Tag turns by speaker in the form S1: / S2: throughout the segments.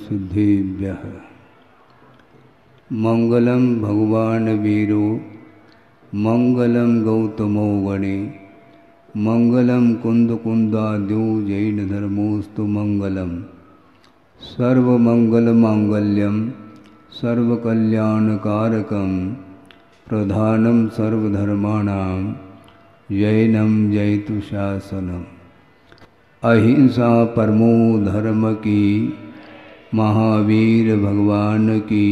S1: सिद्धिभ्यः। मंगलम भगवान वीरो मंगलम गौतमो गणे मंगलम कुंद कुंदाद्यो जैन धर्मोस्तु मंगलम। सर्वमंगल मांगल्यम सर्वकल्याणकारकम प्रधानम सर्वधर्माणां जैनम जयतु शासनम। अहिंसा परमो धर्म की महावीर भगवान की।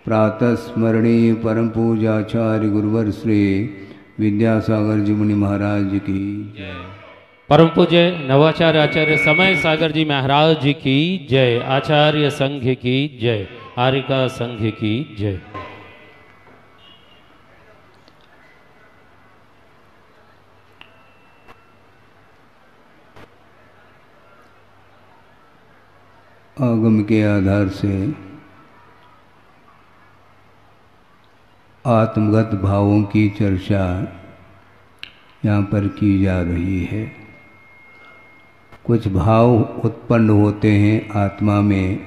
S1: प्रातः स्मरणीय परम पूजाचार्य गुरुवर श्री विद्यासागर जी मुनि महाराज की जय।
S2: परम पूज्य नवाचार्य आचार्य समय सागर जी महाराज जी की जय। आचार्य संघ की जय। आरिका संघ की जय।
S1: आगम के आधार से आत्मगत भावों की चर्चा यहाँ पर की जा रही है। कुछ भाव उत्पन्न होते हैं आत्मा में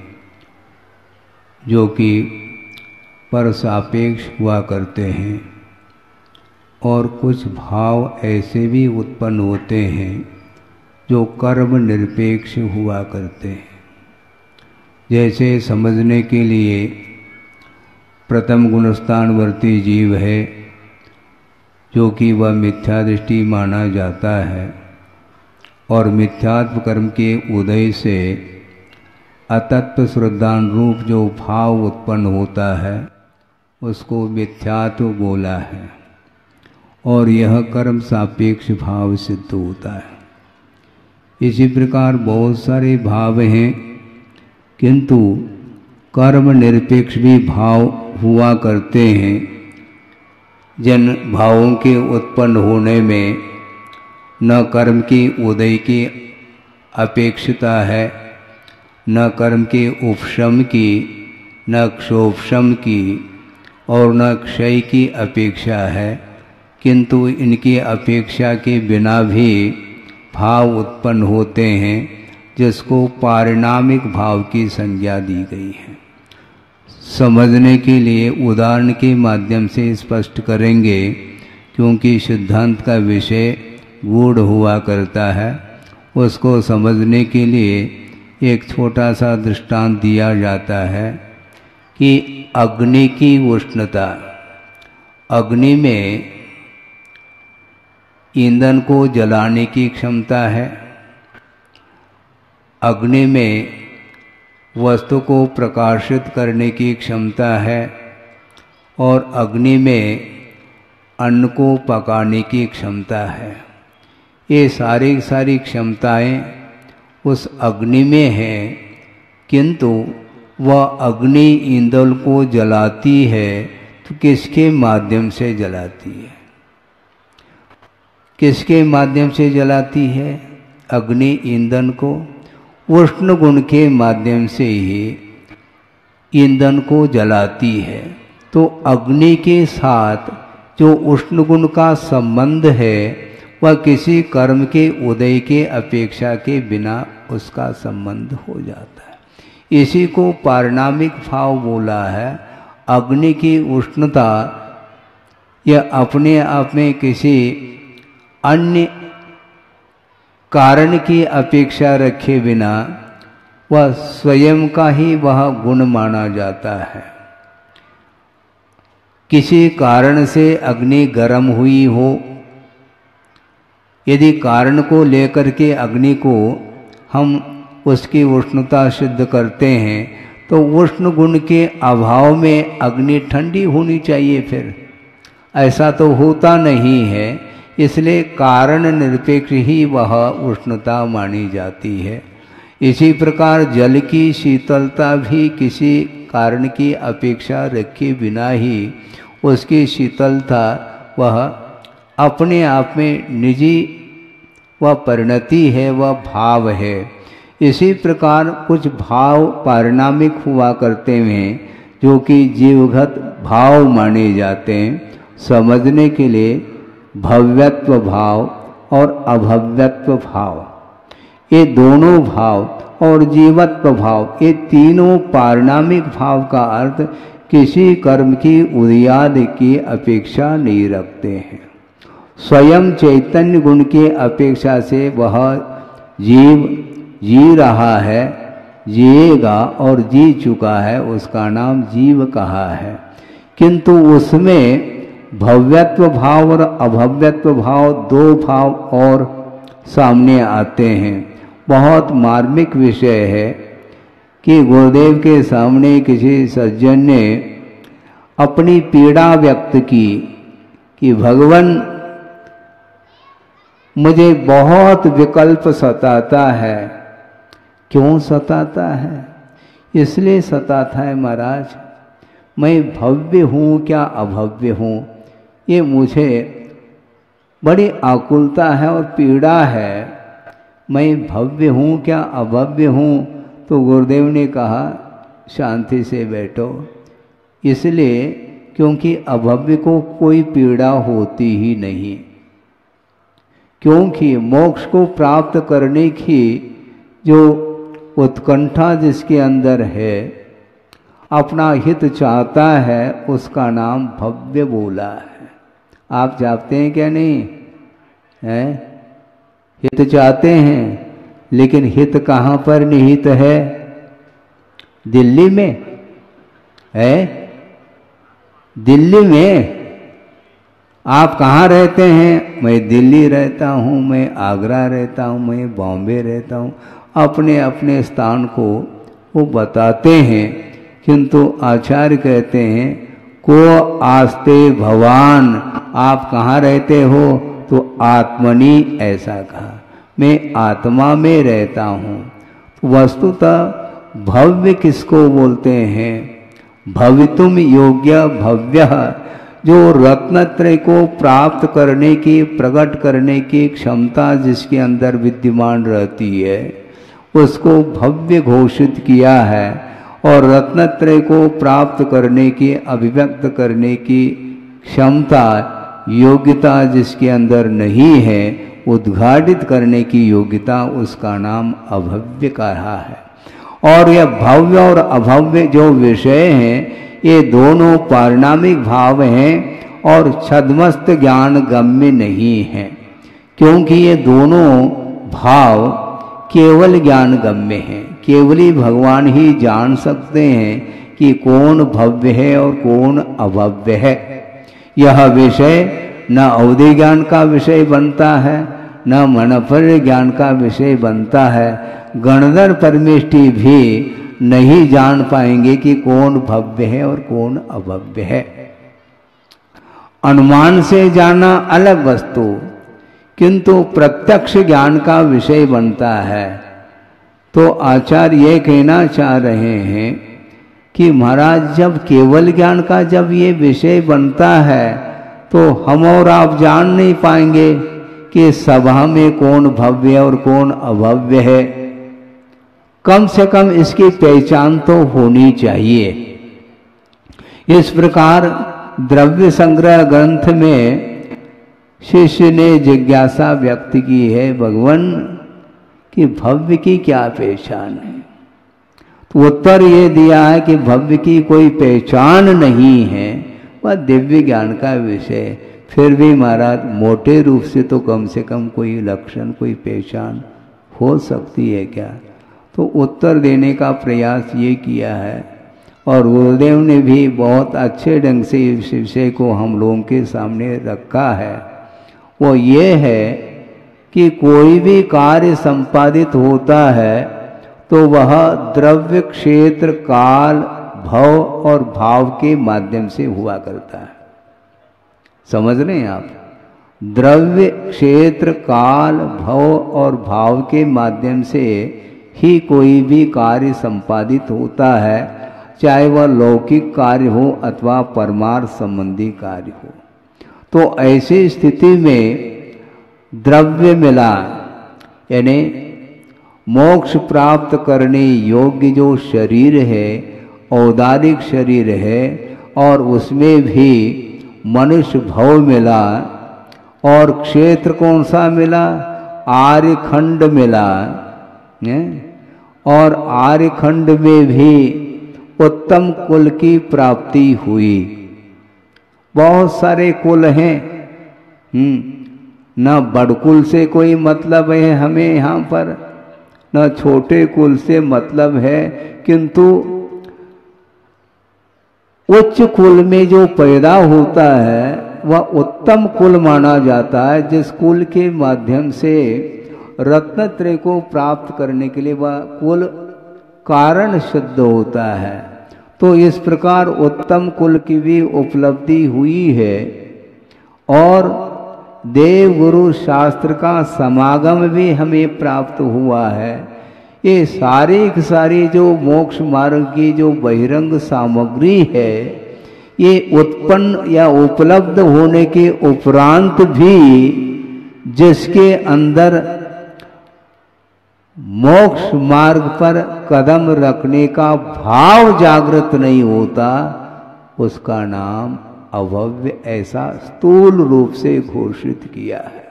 S1: जो कि पर सापेक्ष हुआ करते हैं, और कुछ भाव ऐसे भी उत्पन्न होते हैं जो कर्म निरपेक्ष हुआ करते हैं। जैसे समझने के लिए प्रथम गुणस्थानवर्ती जीव है जो कि वह मिथ्या दृष्टि माना जाता है, और मिथ्यात्व कर्म के उदय से अतत्व श्रद्धान रूप जो भाव उत्पन्न होता है उसको मिथ्यात्व बोला है, और यह कर्म सापेक्ष भाव सिद्ध होता है। इसी प्रकार बहुत सारे भाव हैं, किंतु कर्म निरपेक्ष भी भाव हुआ करते हैं। जिन भावों के उत्पन्न होने में न कर्म की उदय की अपेक्षता है, न कर्म के उपशम की, न क्षोभशम की, और न क्षय की अपेक्षा है, किंतु इनकी अपेक्षा के बिना भी भाव उत्पन्न होते हैं, जिसको पारिणामिक भाव की संज्ञा दी गई है। समझने के लिए उदाहरण के माध्यम से स्पष्ट करेंगे, क्योंकि सिद्धांत का विषय गूढ़ हुआ करता है। उसको समझने के लिए एक छोटा सा दृष्टांत दिया जाता है कि अग्नि की उष्णता, अग्नि में ईंधन को जलाने की क्षमता है, अग्नि में वस्तु को प्रकाशित करने की क्षमता है, और अग्नि में अन्न को पकाने की क्षमता है। ये सारी क्षमताएं उस अग्नि में हैं, किंतु वह अग्नि ईंधन को जलाती है तो किसके माध्यम से जलाती है? किसके माध्यम से जलाती है? अग्नि ईंधन को उष्ण गुण के माध्यम से ही ईंधन को जलाती है। तो अग्नि के साथ जो उष्ण गुण का संबंध है वह किसी कर्म के उदय के अपेक्षा के बिना उसका संबंध हो जाता है। इसी को पारिणामिक भाव बोला है। अग्नि की उष्णता यह अपने आप में किसी अन्य कारण की अपेक्षा रखे बिना वह स्वयं का ही वह गुण माना जाता है। किसी कारण से अग्नि गर्म हुई हो, यदि कारण को लेकर के अग्नि को हम उसकी उष्णता सिद्ध करते हैं तो उष्ण गुण के अभाव में अग्नि ठंडी होनी चाहिए। फिर ऐसा तो होता नहीं है, इसलिए कारण निरपेक्ष ही वह उष्णता मानी जाती है। इसी प्रकार जल की शीतलता भी किसी कारण की अपेक्षा रखे बिना ही उसकी शीतलता वह अपने आप में निजी वह परिणति है, वह भाव है। इसी प्रकार कुछ भाव पारिणामिक हुआ करते हैं जो कि जीवगत भाव माने जाते हैं। समझने के लिए भव्यत्व भाव और अभव्यत्व भाव, ये दोनों भाव और जीवत्व भाव, ये तीनों पारिणामिक भाव का अर्थ किसी कर्म की उदियाद की अपेक्षा नहीं रखते हैं। स्वयं चैतन्य गुण के अपेक्षा से वह जीव जी रहा है, जिएगा और जी चुका है, उसका नाम जीव कहा है। किंतु उसमें भव्यत्व भाव और अभव्यत्व भाव, दो भाव और सामने आते हैं। बहुत मार्मिक विषय है कि गुरुदेव के सामने किसी सज्जन ने अपनी पीड़ा व्यक्त की कि भगवान मुझे बहुत विकल्प सताता है। क्यों सताता है? इसलिए सताता है महाराज, मैं भव्य हूँ क्या अभव्य हूँ, ये मुझे बड़ी आकुलता है और पीड़ा है। मैं भव्य हूँ क्या अभव्य हूँ? तो गुरुदेव ने कहा शांति से बैठो, इसलिए क्योंकि अभव्य को कोई पीड़ा होती ही नहीं, क्योंकि मोक्ष को प्राप्त करने की जो उत्कंठा जिसके अंदर है, अपना हित चाहता है, उसका नाम भव्य बोला है। आप जानते हैं क्या? नहीं है? हित चाहते हैं, लेकिन हित कहाँ पर निहित है? दिल्ली में है? दिल्ली में आप कहाँ रहते हैं? मैं दिल्ली रहता हूँ, मैं आगरा रहता हूँ, मैं बॉम्बे रहता हूँ। अपने अपने स्थान को वो बताते हैं, किंतु आचार्य कहते हैं को आस्ते भवान, आप कहाँ रहते हो? तो आत्मनि ऐसा कहा, मैं आत्मा में रहता हूँ। वस्तुतः भव्य किसको बोलते हैं? भवितुम योग्य भव्य, जो रत्नत्रय को प्राप्त करने की, प्रकट करने की क्षमता जिसके अंदर विद्यमान रहती है, उसको भव्य घोषित किया है। और रत्नत्रय को प्राप्त करने की, अभिव्यक्त करने की क्षमता, योग्यता जिसके अंदर नहीं है, उद्घाटित करने की योग्यता, उसका नाम अभव्य कहा है। और यह भव्य और अभव्य जो विषय हैं, ये दोनों पारिणामिक भाव हैं और छद्मस्त ज्ञान गम्य नहीं हैं, क्योंकि ये दोनों भाव केवल ज्ञान गम्य हैं। केवल ही भगवान ही जान सकते हैं कि कौन भव्य है और कौन अभव्य है। यह विषय न अवधि ज्ञान का विषय बनता है, न मनपर्य ज्ञान का विषय बनता है। गणधर परमेष्टि भी नहीं जान पाएंगे कि कौन भव्य है और कौन अभव्य है। अनुमान से जाना अलग वस्तु, किंतु प्रत्यक्ष ज्ञान का विषय बनता है। तो आचार्य ये कहना चाह रहे हैं कि महाराज, जब केवल ज्ञान का जब ये विषय बनता है, तो हम और आप जान नहीं पाएंगे कि सभा में कौन भव्य और कौन अभव्य है। कम से कम इसकी पहचान तो होनी चाहिए। इस प्रकार द्रव्य संग्रह ग्रंथ में शिष्य ने जिज्ञासा व्यक्त की है, भगवान कि भव्य की क्या पहचान है? तो उत्तर ये दिया है कि भव्य की कोई पहचान नहीं है, वह दिव्य ज्ञान का विषय। फिर भी महाराज मोटे रूप से कम कोई लक्षण, कोई पहचान हो सकती है क्या? तो उत्तर देने का प्रयास ये किया है, और गुरुदेव ने भी बहुत अच्छे ढंग से इस विषय को हम लोगों के सामने रखा है। वो ये है कि कोई भी कार्य संपादित होता है तो वह द्रव्य, क्षेत्र, काल, भव और भाव के माध्यम से हुआ करता है। समझ रहे हैं आप? द्रव्य, क्षेत्र, काल, भव और भाव के माध्यम से ही कोई भी कार्य संपादित होता है, चाहे वह लौकिक कार्य हो अथवा परमार्थ संबंधी कार्य हो। तो ऐसी स्थिति में द्रव्य मिला, यानी मोक्ष प्राप्त करने योग्य जो शरीर है, औदारिक शरीर है, और उसमें भी मनुष्य भव मिला, और क्षेत्र कौन सा मिला? आर्यखंड मिला है? और आर्यखंड में भी उत्तम कुल की प्राप्ति हुई। बहुत सारे कुल हैं, न बड़कुल से कोई मतलब है हमें यहाँ पर, न छोटे कुल से मतलब है, किंतु उच्च कुल में जो पैदा होता है वह उत्तम कुल माना जाता है, जिस कुल के माध्यम से रत्नत्रय को प्राप्त करने के लिए वह कुल कारण सिद्ध होता है। तो इस प्रकार उत्तम कुल की भी उपलब्धि हुई है और देव गुरु शास्त्र का समागम भी हमें प्राप्त हुआ है। ये सारी जो मोक्ष मार्ग की जो बहिरंग सामग्री है, ये उत्पन्न या उपलब्ध होने के उपरांत भी जिसके अंदर मोक्ष मार्ग पर कदम रखने का भाव जागृत नहीं होता, उसका नाम अभव्य ऐसा स्थूल रूप से घोषित किया है।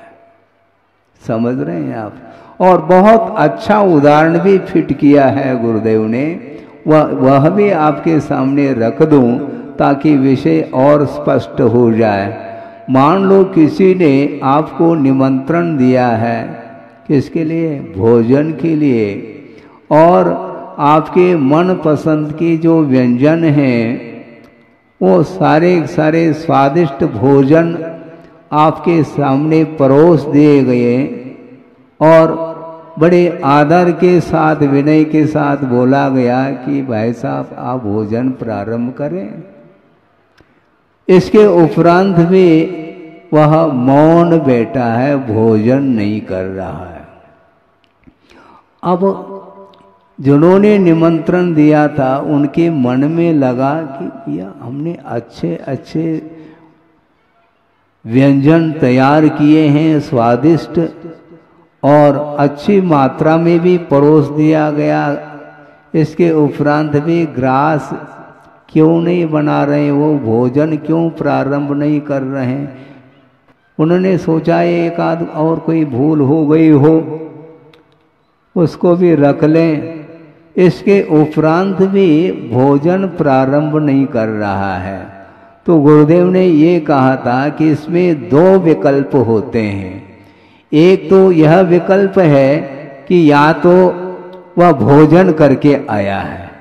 S1: समझ रहे हैं आप? और बहुत अच्छा उदाहरण भी फिट किया है गुरुदेव ने, वह भी आपके सामने रख दूं ताकि विषय और स्पष्ट हो जाए। मान लो किसी ने आपको निमंत्रण दिया है, किसके लिए? भोजन के लिए, और आपके मन पसंद की जो व्यंजन हैं वो सारे स्वादिष्ट भोजन आपके सामने परोस दिए गए और बड़े आदर के साथ, विनय के साथ बोला गया कि भाई साहब आप भोजन प्रारंभ करें। इसके उपरांत भी वह मौन बैठा है, भोजन नहीं कर रहा है। अब जिन्होंने निमंत्रण दिया था उनके मन में लगा कि भैया हमने अच्छे व्यंजन तैयार किए हैं, स्वादिष्ट और अच्छी मात्रा में भी परोस दिया गया, इसके उपरांत भी ग्रास क्यों नहीं बना रहे, वो भोजन क्यों प्रारंभ नहीं कर रहे हैं? उन्होंने सोचा एक आध और कोई भूल हो गई हो, उसको भी रख लें। इसके उपरांत भी भोजन प्रारंभ नहीं कर रहा है। तो गुरुदेव ने ये कहा था कि इसमें दो विकल्प होते हैं। एक तो यह विकल्प है कि या तो वह भोजन करके आया है,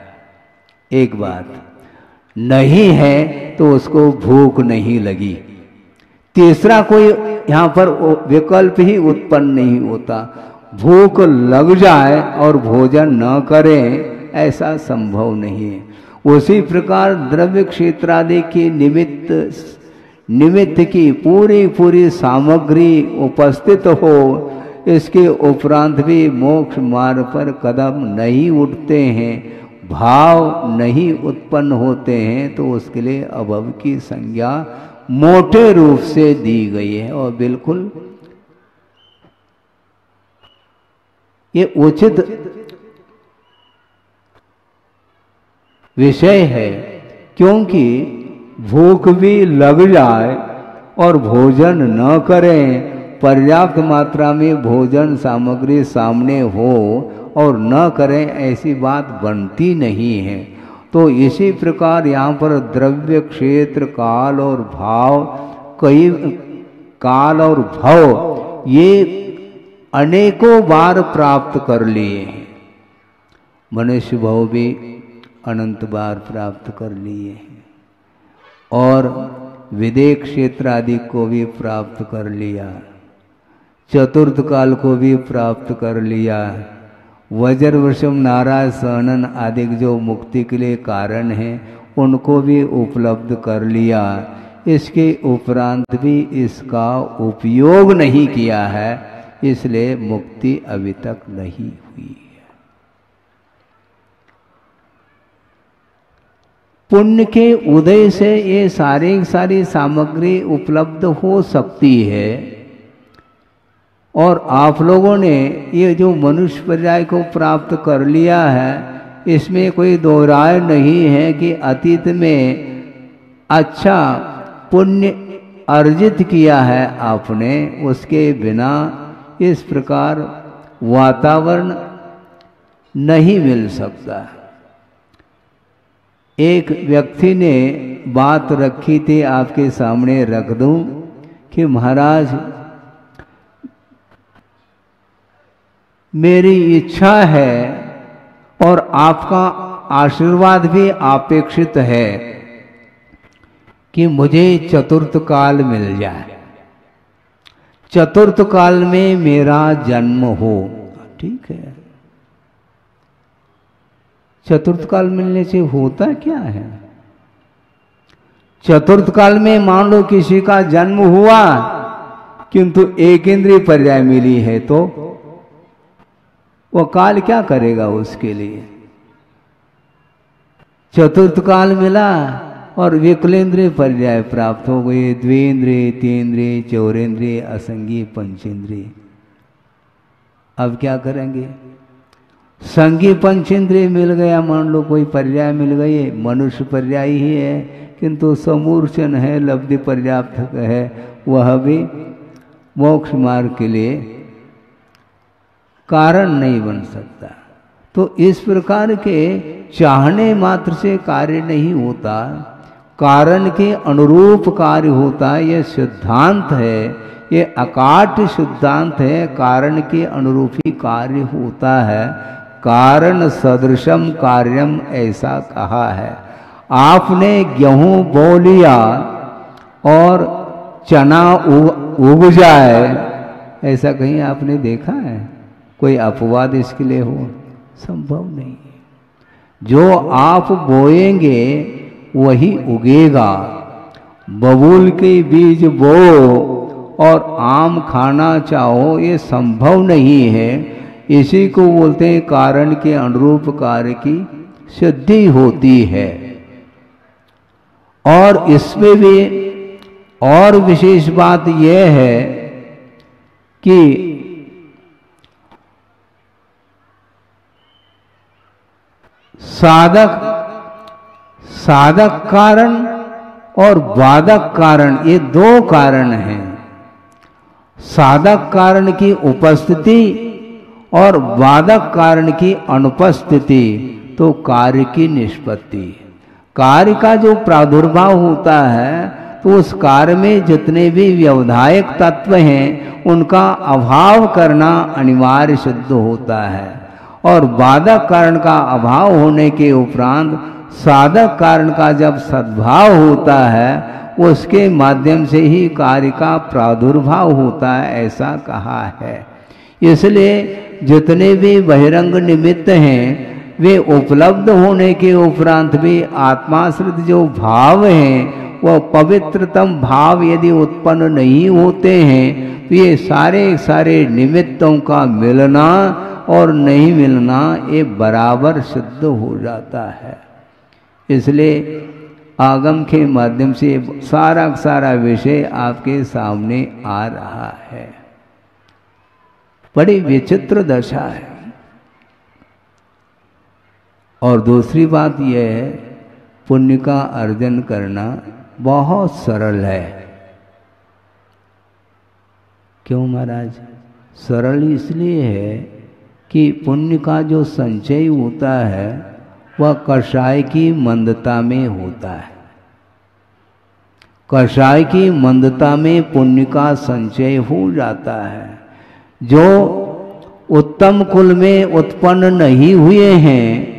S1: एक बात, नहीं है तो उसको भूख नहीं लगी। तीसरा कोई यहाँ पर विकल्प ही उत्पन्न नहीं होता। भूख लग जाए और भोजन न करें, ऐसा संभव नहीं है। उसी प्रकार द्रव्य क्षेत्रादि की निमित्त की पूरी सामग्री उपस्थित हो, इसके उपरांत भी मोक्ष मार्ग पर कदम नहीं उठते हैं, भाव नहीं उत्पन्न होते हैं, तो उसके लिए अभव की संज्ञा मोटे रूप से दी गई है। और बिल्कुल ये उचित विषय है, क्योंकि भूख भी लग जाए और भोजन न करें, पर्याप्त मात्रा में भोजन सामग्री सामने हो और न करें, ऐसी बात बनती नहीं है। तो इसी प्रकार यहाँ पर द्रव्य क्षेत्र काल और भाव, कई काल और भव ये अनेकों बार प्राप्त कर लिए हैं। मनुष्य भाव भी अनंत बार प्राप्त कर लिए हैं और विदेह क्षेत्र आदि को भी प्राप्त कर लिया, चतुर्थ काल को भी प्राप्त कर लिया, वज्र वृषम नाराज सहनन आदि जो मुक्ति के लिए कारण हैं उनको भी उपलब्ध कर लिया। इसके उपरांत भी इसका उपयोग नहीं किया है, इसलिए मुक्ति अभी तक नहीं हुई है। पुण्य के उदय से ये सारी सामग्री उपलब्ध हो सकती है। और आप लोगों ने ये जो मनुष्य पर्याय को प्राप्त कर लिया है, इसमें कोई दो राय नहीं है कि अतीत में अच्छा पुण्य अर्जित किया है आपने, उसके बिना इस प्रकार वातावरण नहीं मिल सकता। एक व्यक्ति ने बात रखी थी, आपके सामने रख दूं कि महाराज मेरी इच्छा है और आपका आशीर्वाद भी अपेक्षित है कि मुझे चतुर्थ काल मिल जाए, चतुर्थ काल में मेरा जन्म हो। ठीक है, चतुर्थ काल मिलने से होता क्या है? चतुर्थ काल में मान लो किसी का जन्म हुआ किंतु एक इंद्रिय पर्याय मिली है, तो वो काल क्या करेगा उसके लिए? चतुर्थ काल मिला और विकलेंद्रिय पर्याय प्राप्त हो गए, द्विंद्रिय, तीन्द्रिय, चौरेंद्रिय, असंगी, पंचेंद्रिय। अब क्या करेंगे? संगी पंचेंद्रिय मिल गया, मान लो कोई पर्याय मिल गई, मनुष्य पर्याय ही है किंतु समूर्चन है, लब्धि पर्याप्त है, वह भी मोक्ष मार्ग के लिए कारण नहीं बन सकता। तो इस प्रकार के चाहने मात्र से कार्य नहीं होता, कारण के अनुरूप कार्य होता है। यह सिद्धांत है, ये अकाट्य सिद्धांत है, कारण के अनुरूप ही कार्य होता है। कारण सदृशम कार्यम ऐसा कहा है। आपने गेहूं बो लिया और चना उग जाए, ऐसा कहीं आपने देखा है? कोई अपवाद इसके लिए हो? संभव नहीं है। जो आप बोएंगे वही उगेगा। बबूल के बीज बो और आम खाना चाहो, ये संभव नहीं है। इसी को बोलते हैं कारण के अनुरूप कार्य की सिद्धि होती है। और इसमें भी और विशेष बात यह है कि साधक कारण और बाधक कारण, ये दो कारण हैं। साधक कारण की उपस्थिति और बाधक कारण की अनुपस्थिति तो कार्य की निष्पत्ति। कार्य का जो प्रादुर्भाव होता है तो उस कार्य में जितने भी व्यवधायक तत्व हैं उनका अभाव करना अनिवार्य सिद्ध होता है। और बाधक कारण का अभाव होने के उपरांत साधक कारण का जब सद्भाव होता है उसके माध्यम से ही कार्य का प्रादुर्भाव होता है, ऐसा कहा है। इसलिए जितने भी बहिरंग निमित्त हैं वे उपलब्ध होने के उपरांत भी आत्माश्रित जो भाव हैं वह पवित्रतम भाव यदि उत्पन्न नहीं होते हैं तो ये सारे निमित्तों का मिलना और नहीं मिलना ये बराबर सिद्ध हो जाता है। इसलिए आगम के माध्यम से सारा विषय आपके सामने आ रहा है। बड़ी विचित्र दशा है। और दूसरी बात यह है, पुण्य का अर्जन करना बहुत सरल है। क्यों महाराज? सरल इसलिए है कि पुण्य का जो संचय होता है वह कषाय की मंदता में होता है। कषाय की मंदता में पुण्य का संचय हो जाता है। जो उत्तम कुल में उत्पन्न नहीं हुए हैं,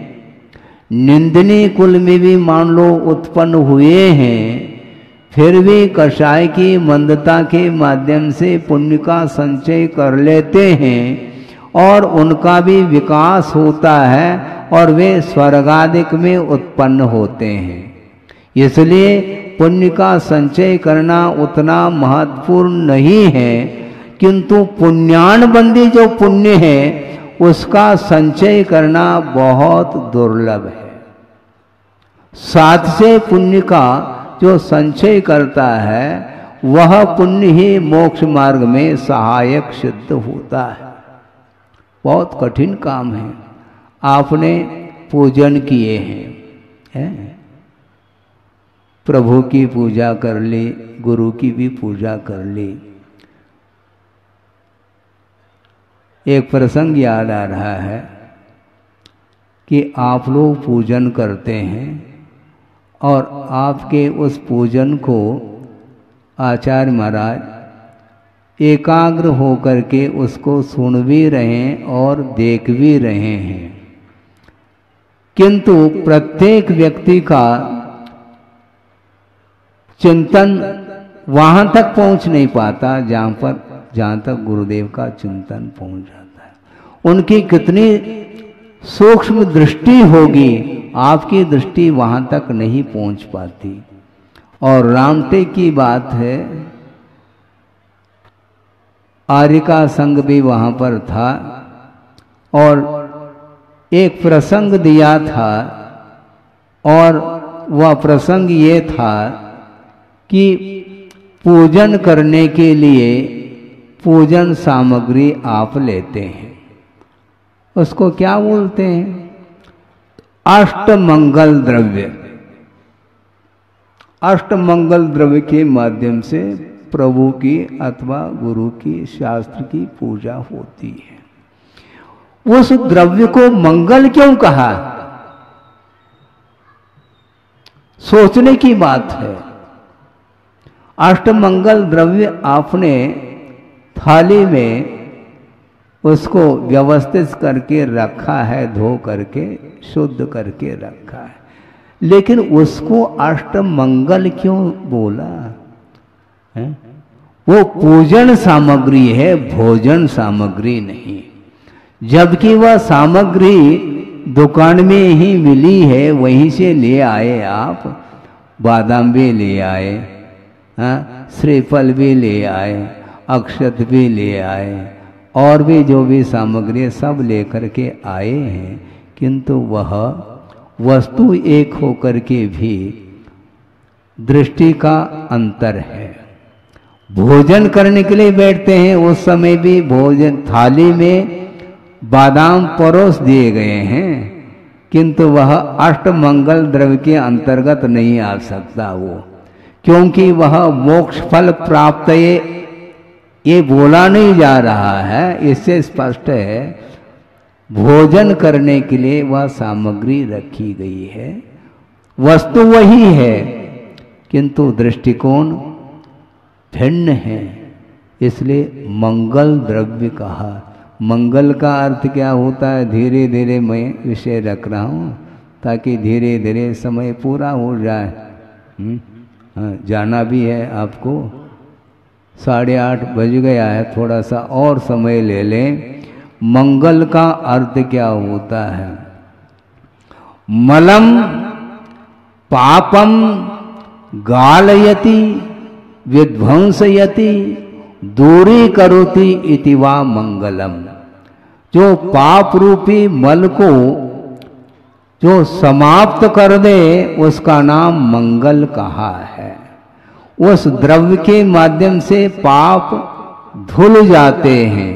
S1: निंदनीय कुल में भी मान लो उत्पन्न हुए हैं, फिर भी कषाय की मंदता के माध्यम से पुण्य का संचय कर लेते हैं और उनका भी विकास होता है और वे स्वर्गादिक में उत्पन्न होते हैं। इसलिए पुण्य का संचय करना उतना महत्वपूर्ण नहीं है, किंतु पुण्यानुबंधी जो पुण्य है उसका संचय करना बहुत दुर्लभ है। साथ से पुण्य का जो संचय करता है वह पुण्य ही मोक्ष मार्ग में सहायक सिद्ध होता है। बहुत कठिन काम है। आपने पूजन किए हैं, प्रभु की पूजा कर ली, गुरु की भी पूजा कर ली। एक प्रसंग याद आ रहा है। कि आप लोग पूजन करते हैं और आपके उस पूजन को आचार्य महाराज एकाग्र होकर के उसको सुन भी रहे हैं और देख भी रहे हैं, किंतु प्रत्येक व्यक्ति का चिंतन वहां तक पहुंच नहीं पाता जहां तक गुरुदेव का चिंतन पहुंच जाता है। उनकी कितनी सूक्ष्म दृष्टि होगी, आपकी दृष्टि वहां तक नहीं पहुंच पाती। और रामटेक की बात है, आर्य का संघ भी वहां पर था और एक प्रसंग दिया था, और वह प्रसंग ये था कि पूजन करने के लिए पूजन सामग्री आप लेते हैं, उसको क्या बोलते हैं? अष्टमंगल द्रव्य। अष्टमंगल द्रव्य के माध्यम से प्रभु की अथवा गुरु की, शास्त्र की पूजा होती है। उस द्रव्य को मंगल क्यों कहा? सोचने की बात है। अष्टमंगल द्रव्य आपने थाली में उसको व्यवस्थित करके रखा है, धो करके शुद्ध करके रखा है, लेकिन उसको अष्टमंगल क्यों बोला है? वो पूजन सामग्री है, भोजन सामग्री नहीं। जबकि वह सामग्री दुकान में ही मिली है, वहीं से ले आए आप, बादाम भी ले आए, श्रीफल भी ले आए, अक्षत भी ले आए, और भी जो भी सामग्री सब लेकर के आए हैं, किंतु वह वस्तु एक होकर के भी दृष्टि का अंतर है। भोजन करने के लिए बैठते हैं, उस समय भी भोजन थाली में बादाम परोस दिए गए हैं, किंतु वह अष्टमंगल द्रव्य के अंतर्गत नहीं आ सकता वो, क्योंकि वह मोक्ष फल प्राप्त ये बोला नहीं जा रहा है। इससे स्पष्ट है भोजन करने के लिए वह सामग्री रखी गई है, वस्तु वही है, किंतु दृष्टिकोण भिन्न है, इसलिए मंगल द्रव्य कहा। मंगल का अर्थ क्या होता है? धीरे धीरे मैं विषय रख रहा हूँ ताकि धीरे धीरे समय पूरा हो जाए। जाना भी है आपको, 8:30 बज गया है, थोड़ा सा और समय ले लें। मंगल का अर्थ क्या होता है? मलम पापम गालयति विध्वंसयति दूरी करोति इति वा मंगलम। जो पाप रूपी मल को जो समाप्त कर दे उसका नाम मंगल कहा है। उस द्रव्य के माध्यम से पाप धुल जाते हैं,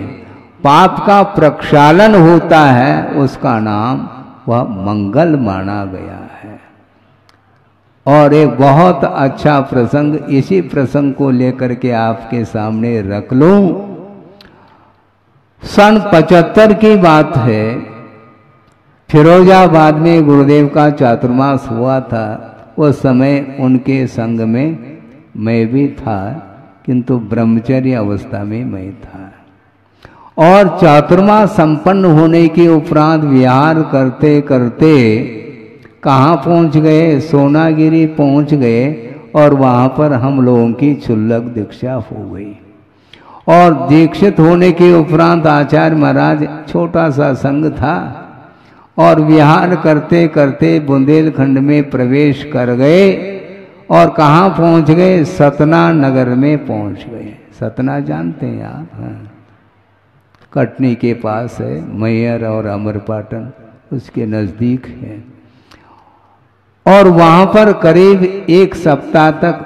S1: पाप का प्रक्षालन होता है, उसका नाम वह मंगल माना गया है। और एक बहुत अच्छा प्रसंग, इसी प्रसंग को लेकर के आपके सामने रख लूं। सन 75 की बात है, फिरोजाबाद में गुरुदेव का चातुर्मास हुआ था। उस समय उनके संग में मैं भी था, किंतु ब्रह्मचर्य अवस्था में मैं था। और चातुर्मास संपन्न होने के उपरांत विहार करते करते कहाँ पहुँच गए? सोनागिरी पहुँच गए, और वहाँ पर हम लोगों की क्षुल्लक दीक्षा हो गई। और दीक्षित होने के उपरांत आचार्य महाराज, छोटा सा संघ था, और विहार करते करते बुंदेलखंड में प्रवेश कर गए। और कहाँ पहुँच गए? सतना नगर में पहुँच गए। सतना जानते हैं आप? हाँ, कटनी के पास है, मैयर और अमरपाटन उसके नज़दीक है। और वहाँ पर करीब 1 सप्ताह तक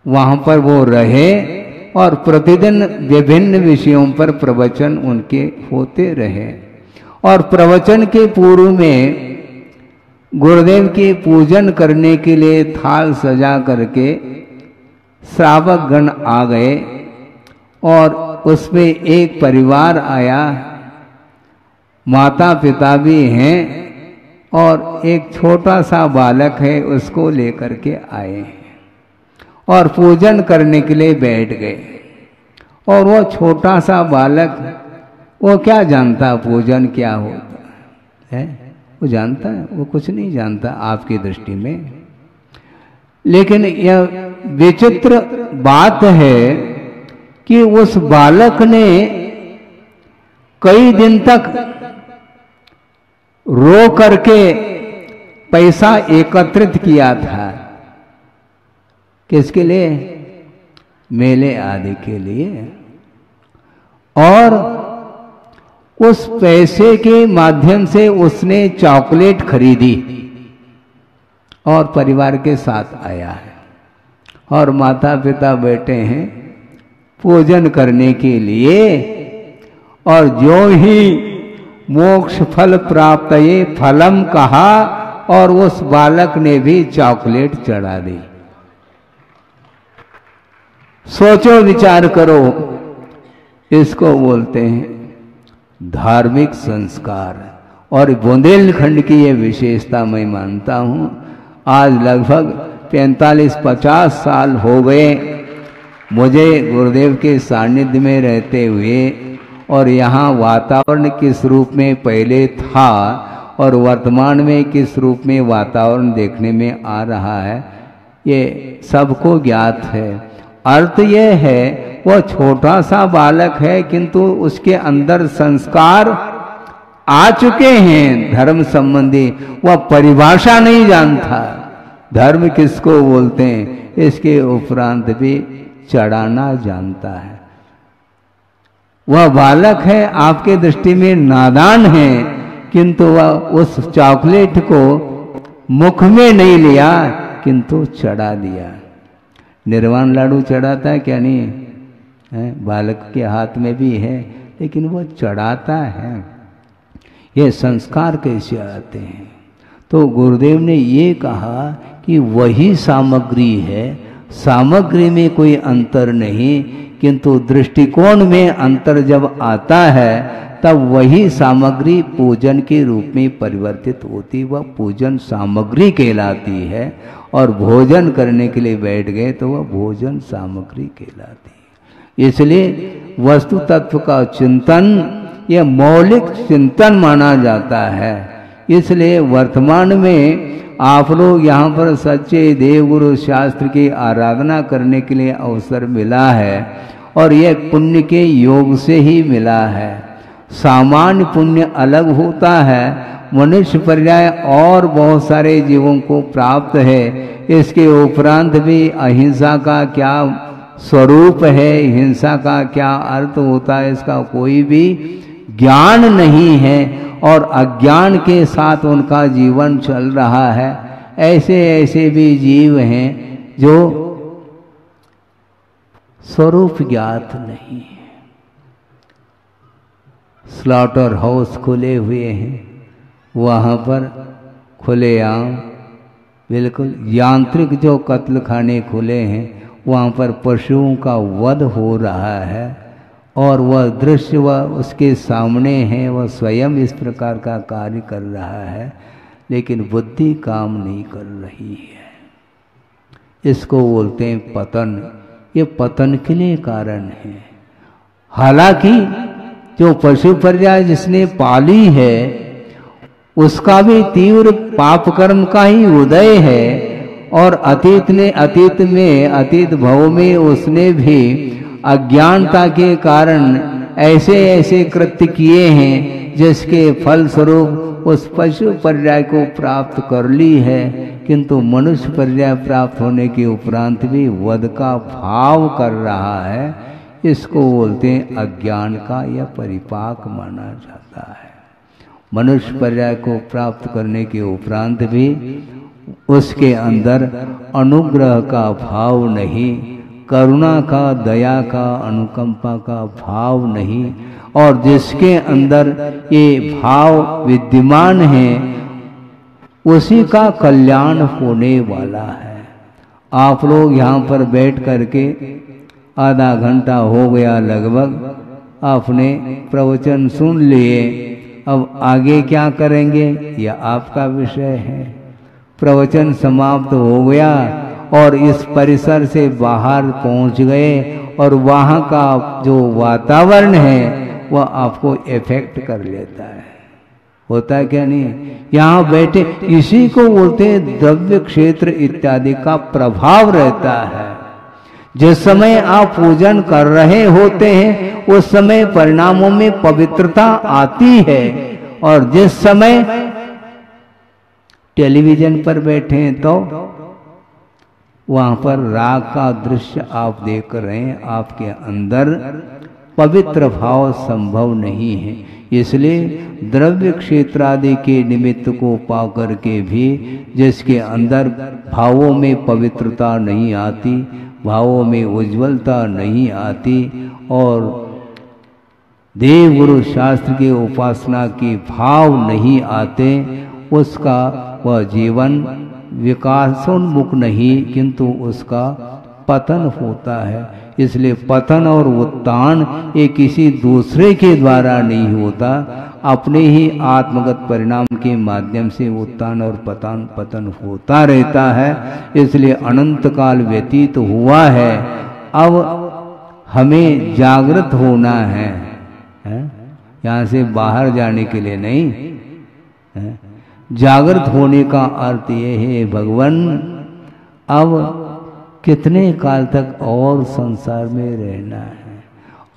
S1: वहाँ पर वो रहे, और प्रतिदिन विभिन्न विषयों पर प्रवचन उनके होते रहे। और प्रवचन के पूर्व में गुरुदेव के पूजन करने के लिए थाल सजा करके श्रावक गण आ गए, और उसमें एक परिवार आया, माता पिता भी हैं और एक छोटा सा बालक है, उसको लेकर के आए हैं और पूजन करने के लिए बैठ गए। और वो छोटा सा बालक, वो क्या जानता पूजन क्या होता है? वो जानता है? वो कुछ नहीं जानता आपकी दृष्टि में। लेकिन यह विचित्र बात है कि उस बालक ने कई दिन तक रो करके पैसा एकत्रित किया था। किसके लिए? मेले आदि के लिए। और उस पैसे के माध्यम से उसने चॉकलेट खरीदी और परिवार के साथ आया है। और माता पिता बैठे हैं पूजन करने के लिए, और जो ही मोक्ष फल प्राप्त ये फलम कहा और उस बालक ने भी चॉकलेट चढ़ा दी। सोचो, विचार करो, इसको बोलते हैं धार्मिक संस्कार। और बुंदेलखंड की ये विशेषता मैं मानता हूँ। आज लगभग 45-50 साल हो गए मुझे गुरुदेव के सानिध्य में रहते हुए, और यहाँ वातावरण किस रूप में पहले था और वर्तमान में किस रूप में वातावरण देखने में आ रहा है, ये सबको ज्ञात है। अर्थ ये है, वह छोटा सा बालक है किंतु उसके अंदर संस्कार आ चुके हैं धर्म संबंधी। वह परिभाषा नहीं जानता, धर्म किसको बोलते हैं इसके उपरांत भी चढ़ाना जानता है। वह बालक है, आपके दृष्टि में नादान है, किंतु वह उस चॉकलेट को मुख में नहीं लिया किंतु चढ़ा दिया। निर्वाण लाडू चढ़ाता है क्या? नहीं है, बालक के हाथ में भी है, लेकिन वो चढ़ाता है। ये संस्कार कैसे आते हैं? तो गुरुदेव ने ये कहा कि वही सामग्री है, सामग्री में कोई अंतर नहीं, किंतु दृष्टिकोण में अंतर जब आता है तब वही सामग्री पूजन के रूप में परिवर्तित होती, वह पूजन सामग्री कहलाती है। और भोजन करने के लिए बैठ गए तो वह भोजन सामग्री कहलाती है। इसलिए वस्तु तत्व का चिंतन यह मौलिक चिंतन माना जाता है। इसलिए वर्तमान में आप लोग यहाँ पर सच्चे देवगुरु शास्त्र की आराधना करने के लिए अवसर मिला है, और यह पुण्य के योग से ही मिला है। सामान्य पुण्य अलग होता है, मनुष्य पर्याय और बहुत सारे जीवों को प्राप्त है। इसके उपरांत भी अहिंसा का क्या स्वरूप है, हिंसा का क्या अर्थ होता है, इसका कोई भी ज्ञान नहीं है, और अज्ञान के साथ उनका जीवन चल रहा है। ऐसे ऐसे भी जीव हैं जो स्वरूप ज्ञात नहीं है। स्लॉटर हाउस खुले हुए हैं, वहाँ पर खुलेआम बिल्कुल यांत्रिक जो कत्ल खाने खुले हैं, वहाँ पर पशुओं का वध हो रहा है, और वह दृश्य वह उसके सामने है, वह स्वयं इस प्रकार का कार्य कर रहा है, लेकिन बुद्धि काम नहीं कर रही है। इसको बोलते हैं पतन। ये पतन के लिए कारण है। हालांकि जो पशु पर्याय जिसने पाली है उसका भी तीव्र पाप कर्म का ही उदय है, और अतीत भव में उसने भी अज्ञानता के कारण ऐसे ऐसे कृत्य किए हैं जिसके फल स्वरूप उस पशु पर्याय को प्राप्त कर ली है, किंतु मनुष्य पर्याय प्राप्त होने के उपरांत भी वध का भाव कर रहा है। इसको बोलते हैं अज्ञान का यह परिपाक माना जाता है। मनुष्य पर्याय को प्राप्त करने के उपरांत भी उसके अंदर अनुग्रह का भाव नहीं, करुणा का, दया का, अनुकंपा का भाव नहीं, और जिसके अंदर ये भाव विद्यमान है उसी का कल्याण होने वाला है। आप लोग यहाँ पर बैठ करके आधा घंटा हो गया लगभग, आपने प्रवचन सुन लिए, अब आगे क्या करेंगे यह आपका विषय है। प्रवचन समाप्त हो गया और इस परिसर से बाहर पहुंच गए और वहाँ का जो वातावरण है वह आपको इफेक्ट कर लेता है। होता है क्या नहीं? यहाँ बैठे इसी को बोलते हैं द्रव्य क्षेत्र इत्यादि का प्रभाव रहता है। जिस समय आप पूजन कर रहे होते हैं उस समय परिणामों में पवित्रता आती है, और जिस समय टेलीविजन पर बैठे हैं तो वहां पर राग का दृश्य आप देख रहे हैं, आपके अंदर पवित्र भाव संभव नहीं है। इसलिए द्रव्य क्षेत्र आदि के निमित्त को पा करके भी जिसके अंदर भावों में पवित्रता नहीं आती, भावों में उज्ज्वलता नहीं आती और देव गुरु शास्त्र के उपासना के भाव नहीं आते, उसका वह जीवन विकासोन्मुख नहीं किंतु उसका पतन होता है। इसलिए पतन और उत्थान ये किसी दूसरे के द्वारा नहीं होता, अपने ही आत्मगत परिणाम के माध्यम से उत्थान और पतन होता रहता है। इसलिए अनंत काल व्यतीत हुआ है, अब हमें जागृत होना है, यहाँ से बाहर जाने के लिए नहीं है। जागृत होने का अर्थ ये है भगवान अब कितने काल तक और संसार में रहना है।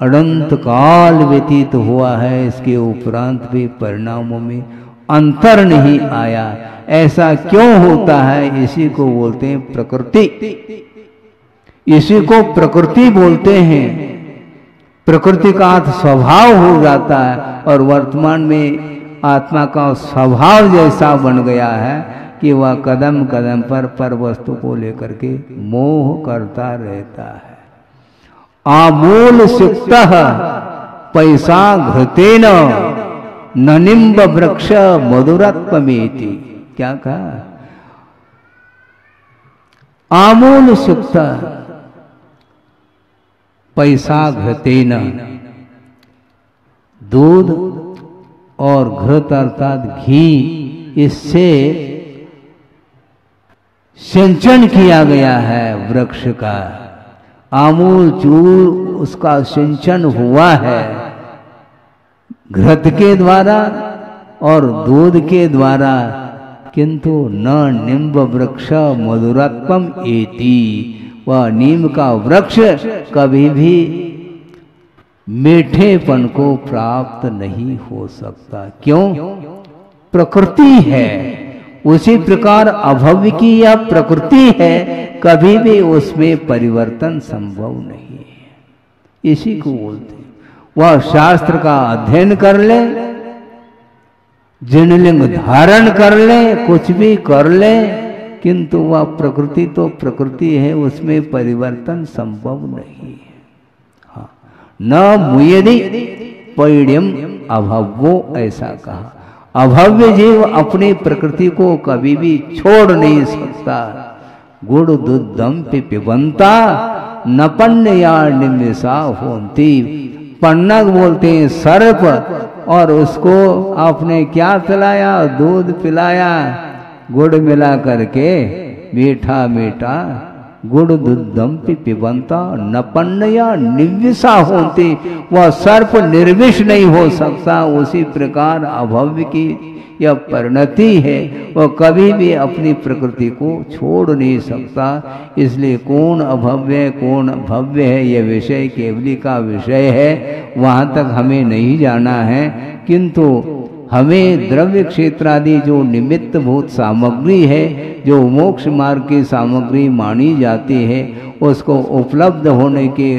S1: अनंत काल व्यतीत हुआ है, इसके उपरांत भी परिणामों में अंतर नहीं आया। ऐसा क्यों होता है? इसी को बोलते हैं प्रकृति। इसी को प्रकृति बोलते हैं। प्रकृति का अर्थ स्वभाव हो जाता है और वर्तमान में आत्मा का स्वभाव जैसा बन गया है कि वह कदम कदम पर वस्तु को लेकर के मोह करता रहता है। आमूल सिक्तः पैसा घृतेन न निम्ब वृक्ष मधुरत्वमेति। क्या कहा? आमूल सिक्तः पैसा घृतेन, दूध और घृत अर्थात घी, इससे सिंचन किया गया है वृक्ष का। आमूल चूर उसका सिंचन हुआ है घृत के द्वारा और दूध के द्वारा, किंतु न निम्ब वृक्ष मधुरत्वम एति। वह नीम का वृक्ष कभी भी मीठेपन को प्राप्त नहीं हो सकता। क्यों? प्रकृति है। उसी प्रकार अभव्य की यह प्रकृति है, कभी भी उसमें परिवर्तन संभव नहीं है। इसी को बोलते हैं। वह शास्त्र का अध्ययन कर ले, जिनलिंग धारण कर ले, कुछ भी कर ले, किंतु वह प्रकृति तो प्रकृति है, उसमें परिवर्तन संभव नहीं है। हाँ, न मुयदि पैड्यम अभव्यो, ऐसा कहा। अभव्य जीव अपनी प्रकृति को कभी भी छोड़ नहीं सकता। गुड़ दुद्धम पिबंता न पन्नया निमिषा होती। पन्नग बोलते हैं सर्प, और उसको आपने क्या पिलाया? दूध पिलाया, गुड़ मिला करके मीठा मीठा। गुड़ दुद्धम पिबंता न पन्नया निविषा होती। वह सर्प निर्विष नहीं हो सकता। उसी प्रकार अभव्य की यह परिणति है, वह कभी भी अपनी प्रकृति को छोड़ नहीं सकता। इसलिए कौन अभव्य कौन भव्य है, यह विषय केवली का विषय है, वहाँ तक हमें नहीं जाना है। किंतु हमें द्रव्य क्षेत्र आदि जो निमित्त भूत सामग्री है, जो मोक्ष मार्ग की सामग्री मानी जाती है, उसको उपलब्ध होने के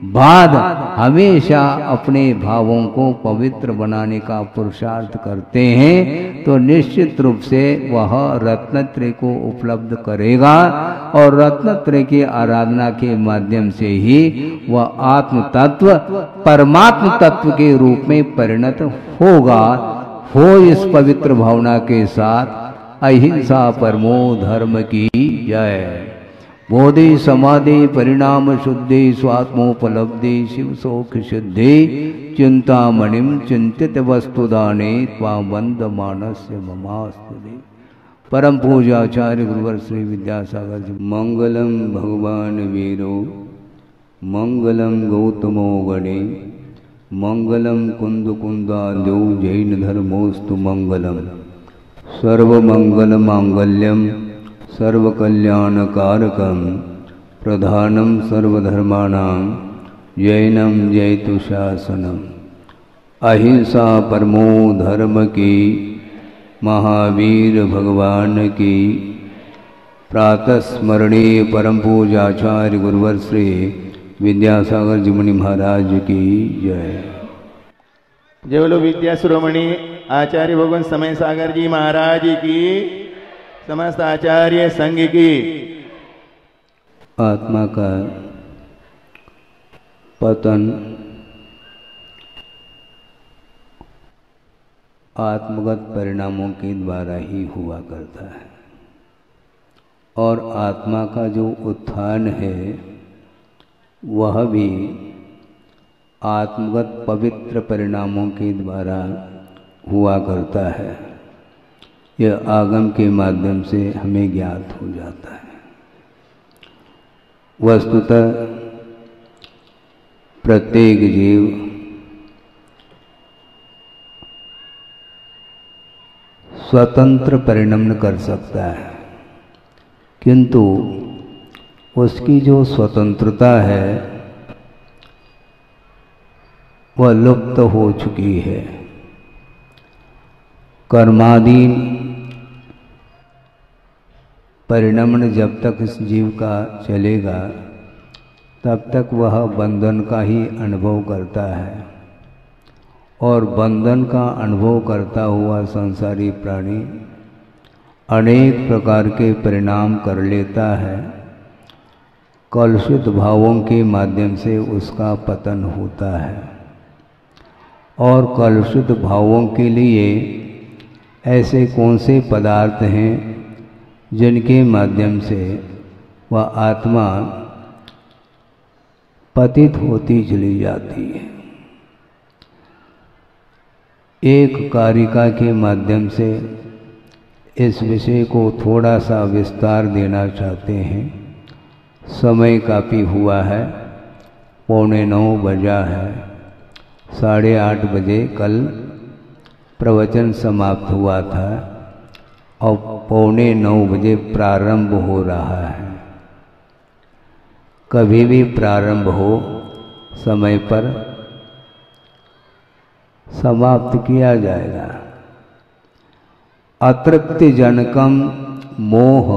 S1: बाद हमेशा अपने भावों को पवित्र बनाने का पुरुषार्थ करते हैं, तो निश्चित रूप से वह रत्नत्रय को उपलब्ध करेगा और रत्नत्रय की आराधना के माध्यम से ही वह आत्म तत्व परमात्म तत्व के रूप में परिणत होगा। हो इस पवित्र भावना के साथ अहिंसा परमो धर्म की जय। बोधि समाधि परिणाम शुद्धि स्वात्मोपलब्धि शिव सौख्य सिद्धि चिंतामणिम चिंतित वस्तुदाने त्वां वंद मानस्य ममास्तुते। परम पूज्याचार्य गुरुवर श्री विद्यासागर जी। मंगलम भगवान वीरो मंगलम गौतमो गणे मंगलम कुंद कुंदाल्यो जैन धर्मोस्तु मंगलम सर्वमंगल मांगल्यम सर्वकल्याणकारकं प्रधानं सर्वधर्माणां जैनम जयतु शासनम। अहिंसा परमो धर्म की महावीर भगवान की प्रातः स्मरणीय परम पूज्याचार्य गुरुवर श्री विद्यासागर जी मुनि महाराज की जय।
S3: जय बोलो विद्याशिरोमणि आचार्य भगवान समय सागर जी महाराज की, समस्त आचार्य संघ की।
S1: आत्मा का पतन आत्मगत परिणामों के द्वारा ही हुआ करता है और आत्मा का जो उत्थान है वह भी आत्मगत पवित्र परिणामों के द्वारा हुआ करता है। यह आगम के माध्यम से हमें ज्ञात हो जाता है। वस्तुतः प्रत्येक जीव स्वतंत्र परिणमन कर सकता है, किंतु उसकी जो स्वतंत्रता है वह लुप्त हो चुकी है। कर्माधीन परिणमन जब तक इस जीव का चलेगा तब तक वह बंधन का ही अनुभव करता है और बंधन का अनुभव करता हुआ संसारी प्राणी अनेक प्रकार के परिणाम कर लेता है। कलुषित भावों के माध्यम से उसका पतन होता है और कलुषित भावों के लिए ऐसे कौन से पदार्थ हैं जिनके माध्यम से वह आत्मा पतित होती चली जाती है। एक कारिका के माध्यम से इस विषय को थोड़ा सा विस्तार देना चाहते हैं। समय काफ़ी हुआ है, 8:45 बजा है। 8:30 बजे कल प्रवचन समाप्त हुआ था और 8:45 बजे प्रारंभ हो रहा है। कभी भी प्रारंभ हो समय पर समाप्त किया जाएगा। अतृप्ति जनकम मोह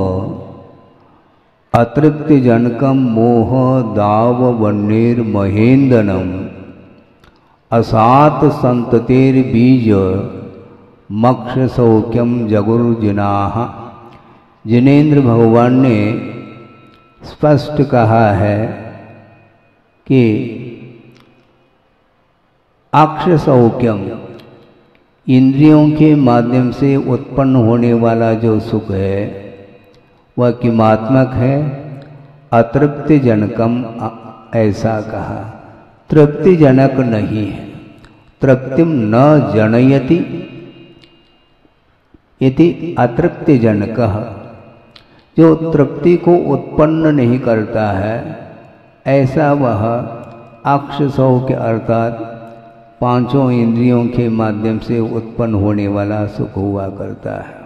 S1: अतृप्ति जनकम मोह दाव वन्नेर महेंदनम असात संततेर बीज मक्ष सौख्यम जगुर्जिनाः। जिनेन्द्र भगवान ने स्पष्ट कहा है कि अक्ष सौख्यम इंद्रियों के माध्यम से उत्पन्न होने वाला जो सुख है वह किमात्मक है, अतृप्ति जनकम ऐसा कहा, तृप्तिजनक नहीं है। तृप्तिम न जनयति इति अतृप्तिजनकः। जो तृप्ति को उत्पन्न नहीं करता है ऐसा वह अक्ष सौख्य अर्थात पांचों इंद्रियों के माध्यम से उत्पन्न होने वाला सुख हुआ करता है।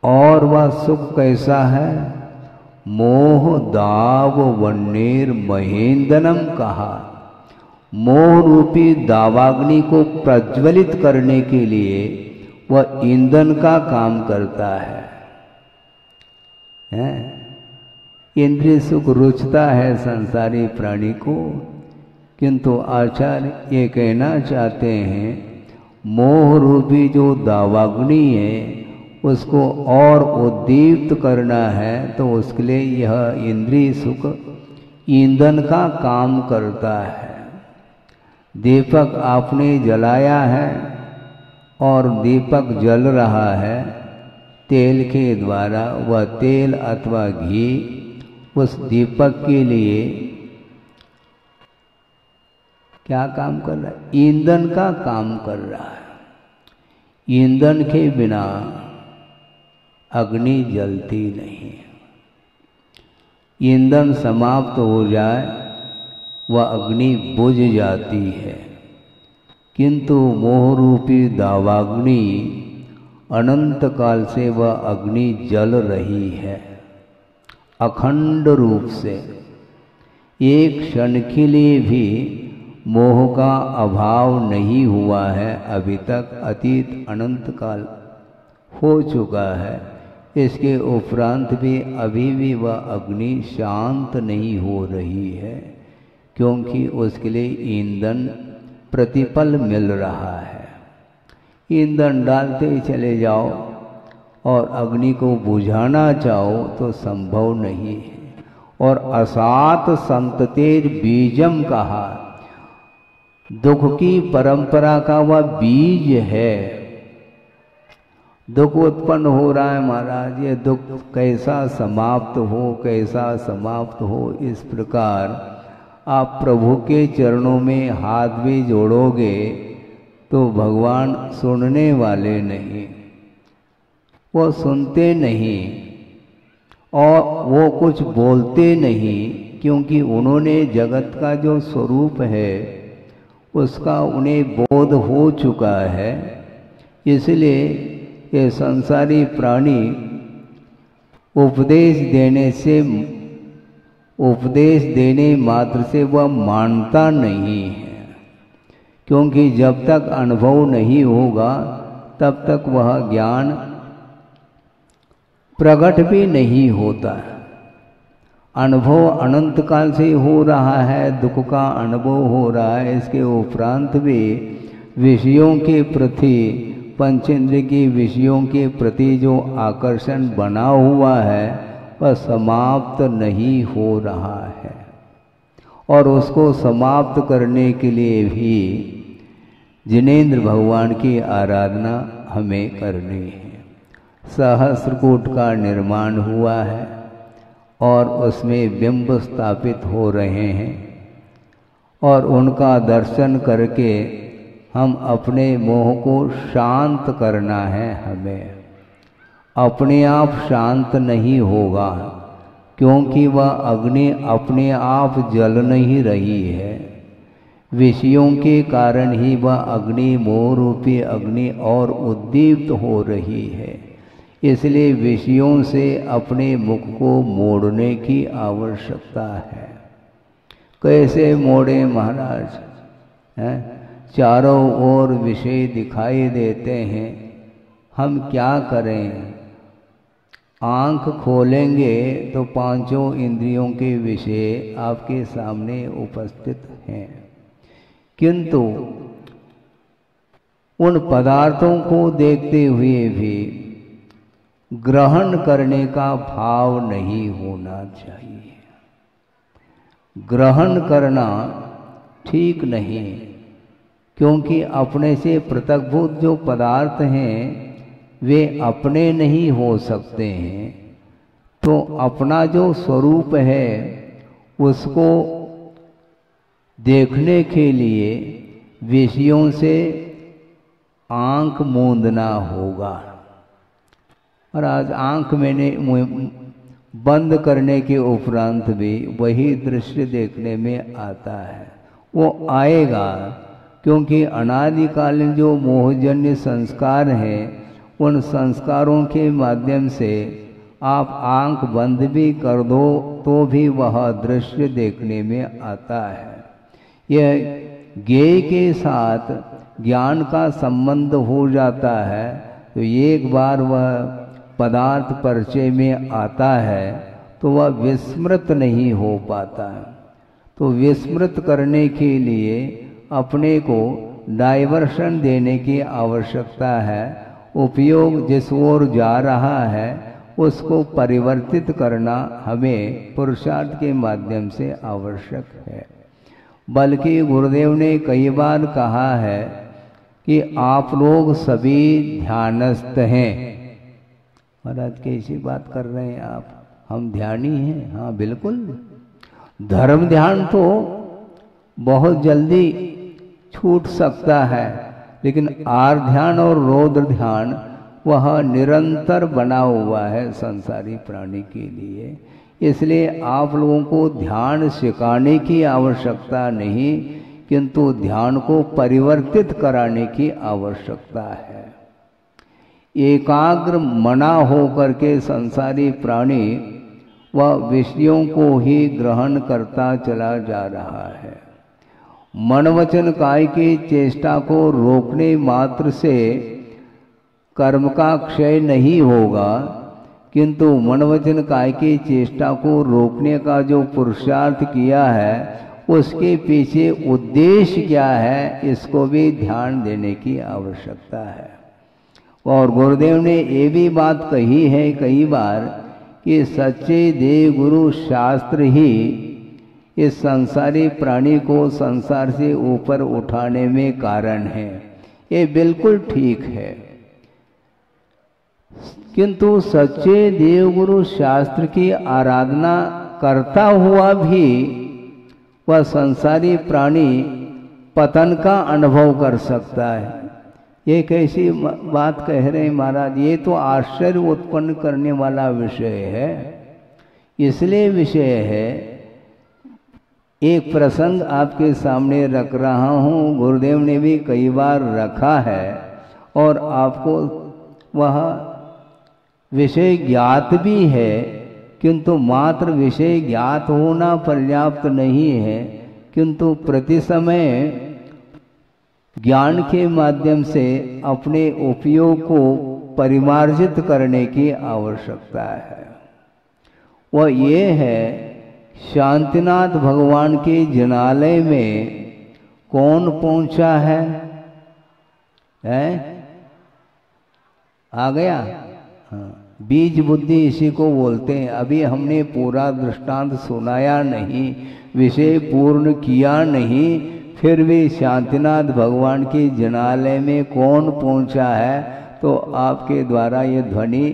S1: और वह सुख कैसा है? मोह दाव वन्नेर महेंदनम कहा। मोह रूपी दावाग्नि को प्रज्वलित करने के लिए वह ईंधन का काम करता है। इंद्रिय सुख रुचता है संसारी प्राणी को, किंतु आचार्य ये कहना चाहते हैं मोह रूपी जो दावाग्नि है उसको और उद्दीप्त करना है तो उसके लिए यह इंद्रिय सुख ईंधन का काम करता है। दीपक आपने जलाया है और दीपक जल रहा है तेल के द्वारा, वह तेल अथवा घी उस दीपक के लिए क्या काम कर रहा है? ईंधन का काम कर रहा है। ईंधन के बिना अग्नि जलती नहीं। ईंधन समाप्त हो जाए वह अग्नि बुझ जाती है, किंतु मोहरूपी दावाग्नि अनंत काल से वह अग्नि जल रही है अखंड रूप से। एक क्षण के लिए भी मोह का अभाव नहीं हुआ है अभी तक। अतीत अनंत काल हो चुका है, इसके उपरांत भी अभी भी वह अग्नि शांत नहीं हो रही है, क्योंकि उसके लिए ईंधन प्रतिपल मिल रहा है। ईंधन डालते ही चले जाओ और अग्नि को बुझाना चाहो तो संभव नहीं है। और असात संततेर बीजम कहा, दुख की परंपरा का वह बीज है। दुख उत्पन्न हो रहा है महाराज, ये दुख कैसा समाप्त हो, कैसा समाप्त हो। इस प्रकार आप प्रभु के चरणों में हाथ भी जोड़ोगे तो भगवान सुनने वाले नहीं, वो सुनते नहीं और वो कुछ बोलते नहीं, क्योंकि उन्होंने जगत का जो स्वरूप है उसका उन्हें बोध हो चुका है। इसलिए ये संसारी प्राणी उपदेश देने मात्र से वह मानता नहीं है, क्योंकि जब तक अनुभव नहीं होगा तब तक वह ज्ञान प्रकट भी नहीं होता। अनुभव अनंत काल से हो रहा है, दुख का अनुभव हो रहा है। इसके उपरांत भी विषयों के प्रति, पंचेंद्रिय के विषयों के प्रति जो आकर्षण बना हुआ है वह समाप्त नहीं हो रहा है। और उसको समाप्त करने के लिए भी जिनेंद्र भगवान की आराधना हमें करनी है। सहस्त्रकूट का निर्माण हुआ है और उसमें बिंब स्थापित हो रहे हैं, और उनका दर्शन करके हम अपने मोह को शांत करना है। हमें अपने आप शांत नहीं होगा, क्योंकि वह अग्नि अपने आप जल नहीं रही है। विषयों के कारण ही वह अग्नि, मोह रूपी अग्नि और उद्दीप्त हो रही है। इसलिए विषयों से अपने मुख को मोड़ने की आवश्यकता है। कैसे मोड़े महाराज? हैं, चारों ओर विषय दिखाई देते हैं, हम क्या करें? आंख खोलेंगे तो पांचों इंद्रियों के विषय आपके सामने उपस्थित हैं, किंतु उन पदार्थों को देखते हुए भी ग्रहण करने का भाव नहीं होना चाहिए। ग्रहण करना ठीक नहीं, क्योंकि अपने से पृथकभूत जो पदार्थ हैं वे अपने नहीं हो सकते हैं। तो अपना जो स्वरूप है उसको देखने के लिए विषयों से आंख मूंदना होगा। और आज आंख मैंने बंद करने के उपरांत भी वही दृश्य देखने में आता है। वो आएगा, क्योंकि अनादिकालीन जो मोहजन्य संस्कार हैं उन संस्कारों के माध्यम से आप आंख बंद भी कर दो तो भी वह दृश्य देखने में आता है। यह ज्ञेय के साथ ज्ञान का संबंध हो जाता है, तो एक बार वह पदार्थ परिचय में आता है तो वह विस्मृत नहीं हो पाता है। तो विस्मृत करने के लिए अपने को डाइवर्शन देने की आवश्यकता है। उपयोग जिस ओर जा रहा है उसको परिवर्तित करना हमें पुरुषार्थ के माध्यम से आवश्यक है। बल्कि गुरुदेव ने कई बार कहा है कि आप लोग सभी ध्यानस्थ हैं। महाराज कैसी बात कर रहे हैं आप? हम ध्यानी हैं, हाँ बिल्कुल। धर्म ध्यान तो बहुत जल्दी छूट सकता है, लेकिन आर ध्यान और रौद्र ध्यान वह निरंतर बना हुआ है संसारी प्राणी के लिए। इसलिए आप लोगों को ध्यान सिखाने की आवश्यकता नहीं, किंतु ध्यान को परिवर्तित कराने की आवश्यकता है। एकाग्र मना होकर के संसारी प्राणी वह विषयों को ही ग्रहण करता चला जा रहा है। मन वचन काय की चेष्टा को रोकने मात्र से कर्म का क्षय नहीं होगा, किंतु मन वचन काय की चेष्टा को रोकने का जो पुरुषार्थ किया है उसके पीछे उद्देश्य क्या है, इसको भी ध्यान देने की आवश्यकता है। और गुरुदेव ने ये भी बात कही है कई बार कि सच्चे देव गुरु शास्त्र ही इस संसारी प्राणी को संसार से ऊपर उठाने में कारण है। ये बिल्कुल ठीक है, किंतु सच्चे देवगुरु शास्त्र की आराधना करता हुआ भी वह संसारी प्राणी पतन का अनुभव कर सकता है। ये कैसी बात कह रहे हैं महाराज, ये तो आश्चर्य उत्पन्न करने वाला विषय है। इसलिए विषय है, एक प्रसंग आपके सामने रख रहा हूँ, गुरुदेव ने भी कई बार रखा है और आपको वह विषय ज्ञात भी है, किंतु मात्र विषय ज्ञात होना पर्याप्त नहीं है, किंतु प्रति समय ज्ञान के माध्यम से अपने उपयोग को परिमार्जित करने की आवश्यकता है। वह ये है, शांतिनाथ भगवान के जनालय में कौन पहुंचा है? आ गया? हाँ, बीज बुद्धि इसी को बोलते हैं। अभी हमने पूरा दृष्टांत सुनाया नहीं, विषय पूर्ण किया नहीं, फिर भी शांतिनाथ भगवान के जनालय में कौन पहुंचा है, तो आपके द्वारा ये ध्वनि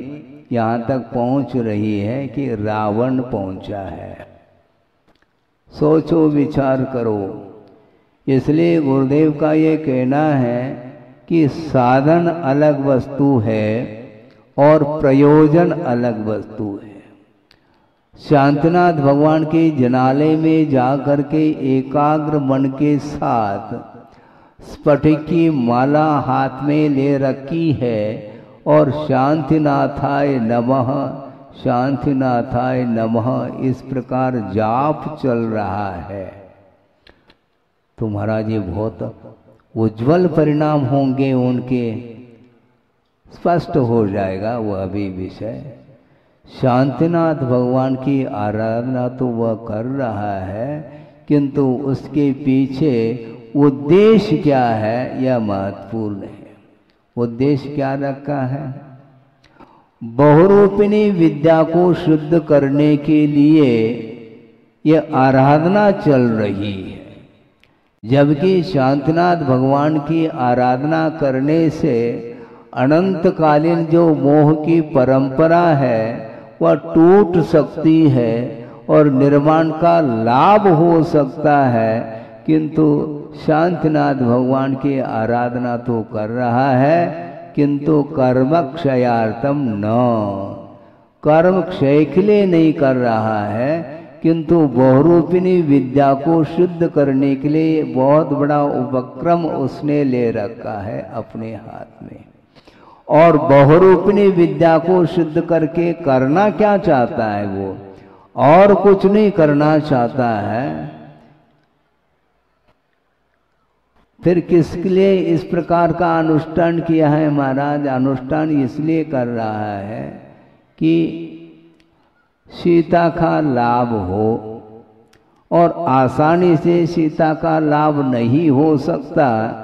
S1: यहाँ तक पहुंच रही है कि रावण पहुंचा है। सोचो विचार करो। इसलिए गुरुदेव का ये कहना है कि साधन अलग वस्तु है और प्रयोजन अलग वस्तु है। शांतिनाथ भगवान के जनालय में जाकर के एकाग्र मन के साथ स्फटिक की माला हाथ में ले रखी है और शांतिनाथाय नमः, शांतिनाथाय नमः इस प्रकार जाप चल रहा है, तो महाराज ये बहुत उज्जवल परिणाम होंगे उनके, स्पष्ट हो जाएगा वह अभी विषय। शांतिनाथ भगवान की आराधना तो वह कर रहा है, किंतु उसके पीछे उद्देश्य क्या है यह महत्वपूर्ण है। उद्देश्य क्या रखा है? बहुरूपिणी विद्या को शुद्ध करने के लिए यह आराधना चल रही है, जबकि शांतिनाथ भगवान की आराधना करने से अनंतकालीन जो मोह की परंपरा है वह टूट सकती है और निर्वाण का लाभ हो सकता है, किंतु शांतिनाथ भगवान की आराधना तो कर रहा है, किंतु कर्म क्षयार्थम न, कर्म क्षय के लिए नहीं कर रहा है, किंतु बहुरूपिणी विद्या को शुद्ध करने के लिए बहुत बड़ा उपक्रम उसने ले रखा है अपने हाथ में। और बहुरूपिणी विद्या को शुद्ध करके करना क्या चाहता है वो? और कुछ नहीं करना चाहता है। फिर किसके लिए इस प्रकार का अनुष्ठान किया है महाराज? अनुष्ठान इसलिए कर रहा है कि सीता का लाभ हो, और आसानी से सीता का लाभ नहीं हो सकता,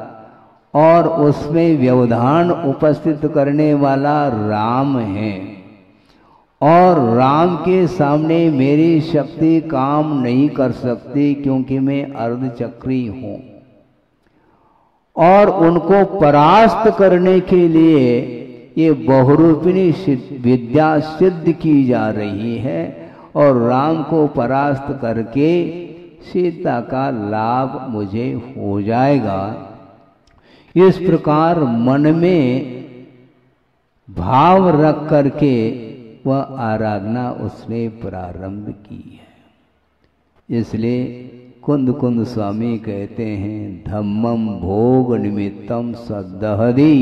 S1: और उसमें व्यवधान उपस्थित करने वाला राम है, और राम के सामने मेरी शक्ति काम नहीं कर सकती क्योंकि मैं अर्धचक्री हूँ, और उनको परास्त करने के लिए ये बहुरूपिणी विद्या सिद्ध की जा रही है। और राम को परास्त करके सीता का लाभ मुझे हो जाएगा। इस प्रकार मन में भाव रख करके वह आराधना उसने प्रारंभ की है। इसलिए कुंद कुंद स्वामी कहते हैं, धम्मम भोग निमित्तम सदहदी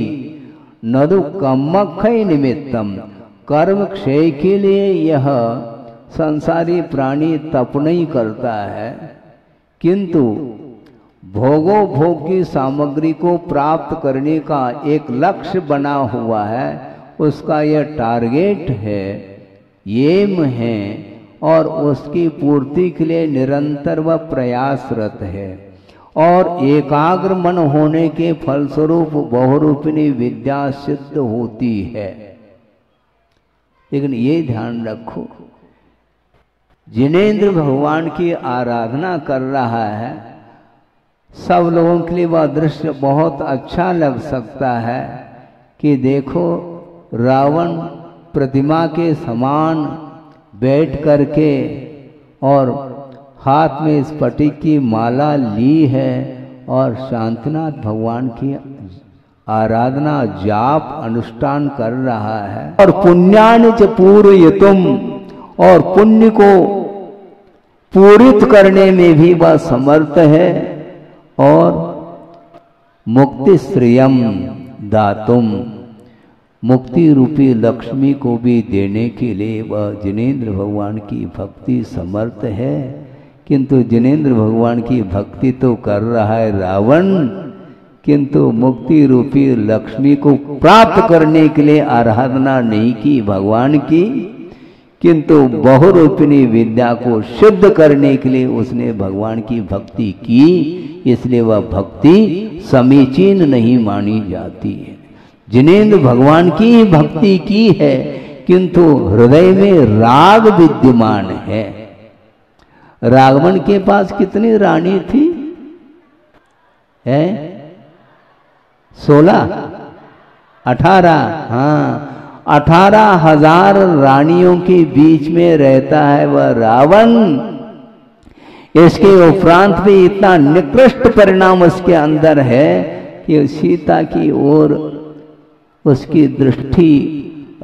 S1: नदु कमक्षय निमित्तम। कर्म क्षय के लिए यह संसारी प्राणी तप नहीं करता है, किंतु भोगो भोग की सामग्री को प्राप्त करने का एक लक्ष्य बना हुआ है, उसका यह टारगेट है, एम है, और उसकी पूर्ति के लिए निरंतर वह प्रयासरत है। और एकाग्र मन होने के फलस्वरूप बहुरूपिणी विद्या सिद्ध होती है। लेकिन ये ध्यान रखो, जिनेंद्र भगवान की आराधना कर रहा है, सब लोगों के लिए वह दृश्य बहुत अच्छा लग सकता है कि देखो रावण प्रतिमा के समान बैठ करके और हाथ में स्फटिक की माला ली है और शांतिनाथ भगवान की आराधना जाप अनुष्ठान कर रहा है। और पुण्यानि च पूरयितुम, और पुण्य को पूरित करने में भी वह समर्थ है, और मुक्ति श्रियम दातुम, मुक्ति रूपी लक्ष्मी को भी देने के लिए वह जिनेंद्र भगवान की भक्ति समर्थ है। किंतु जिनेंद्र भगवान की भक्ति तो कर रहा है रावण, किंतु मुक्ति रूपी लक्ष्मी को प्राप्त करने के लिए आराधना नहीं की भगवान की, किंतु बहुरूपिणी विद्या को सिद्ध करने के लिए उसने भगवान की भक्ति की। इसलिए वह भक्ति समीचीन नहीं मानी जाती है। जिनेंद्र भगवान की भक्ति की है, किंतु हृदय में राग विद्यमान है। रावण के पास कितनी रानी थी? है 16, 18, हाँ 18,000 रानियों के बीच में रहता है वह रावण। इसके उपरांत भी इतना निकृष्ट परिणाम उसके अंदर है कि सीता की ओर उसकी दृष्टि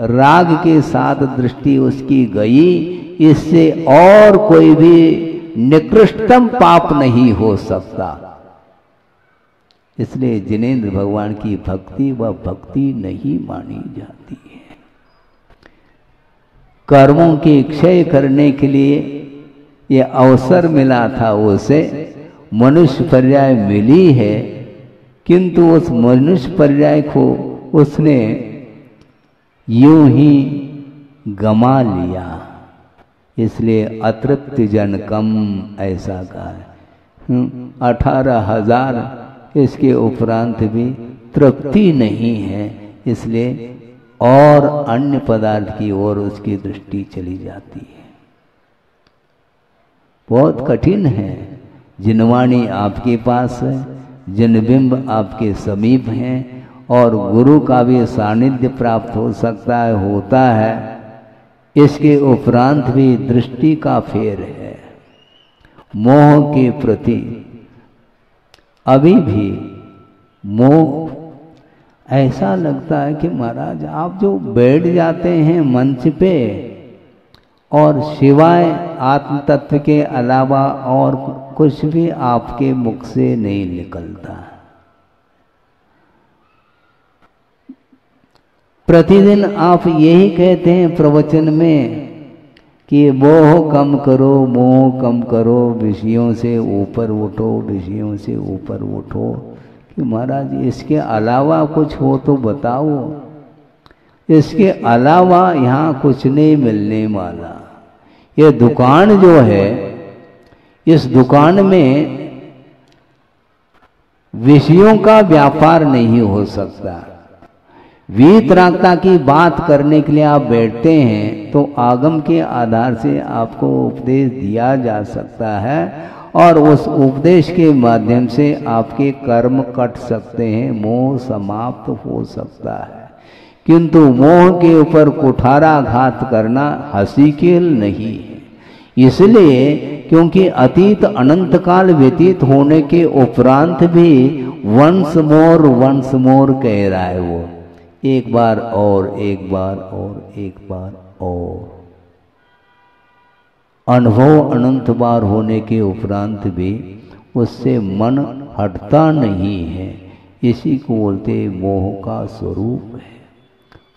S1: राग के साथ दृष्टि उसकी गई। इससे और कोई भी निकृष्टतम पाप नहीं हो सकता। इसलिए जिनेंद्र भगवान की भक्ति वह भक्ति नहीं मानी जाती है। कर्मों के क्षय करने के लिए यह अवसर मिला था, उसे मनुष्य पर्याय मिली है, किंतु उस मनुष्य पर्याय को उसने यूं ही गमा लिया। इसलिए अतृप्त जन कम ऐसा कहा है। 18,000 इसके उपरांत भी तृप्ति नहीं है, इसलिए और अन्य पदार्थ की ओर उसकी दृष्टि चली जाती है। बहुत कठिन है। जिनवाणी आपके पास है, जिनबिंब आपके समीप हैं, और गुरु का भी सानिध्य प्राप्त हो सकता है, होता है। इसके उपरांत भी दृष्टि का फेर है। मोह के प्रति अभी भी मोह ऐसा लगता है कि महाराज आप जो बैठ जाते हैं मंच पे और सिवाय आत्म तत्व के अलावा और कुछ भी आपके मुख से नहीं निकलता। प्रतिदिन आप यही कहते हैं प्रवचन में कि मोह कम करो, मोह कम करो, विषयों से ऊपर उठो, विषयों से ऊपर उठो। कि महाराज इसके अलावा कुछ हो तो बताओ। इसके अलावा यहाँ कुछ नहीं मिलने वाला। ये दुकान जो है, इस दुकान में विषयों का व्यापार नहीं हो सकता। वीतरागता की बात करने के लिए आप बैठते हैं तो आगम के आधार से आपको उपदेश दिया जा सकता है, और उस उपदेश के माध्यम से आपके कर्म कट सकते हैं, मोह समाप्त हो सकता है। किंतु मोह के ऊपर कुठाराघात करना हंसी खेल नहीं है। इसलिए क्योंकि अतीत अनंत काल व्यतीत होने के उपरांत भी वंस मोर कह रहा है वो, एक बार और, एक बार और, एक बार और। अनुभव अनंत बार होने के उपरांत भी उससे मन हटता नहीं है। इसी को बोलते मोह का स्वरूप है।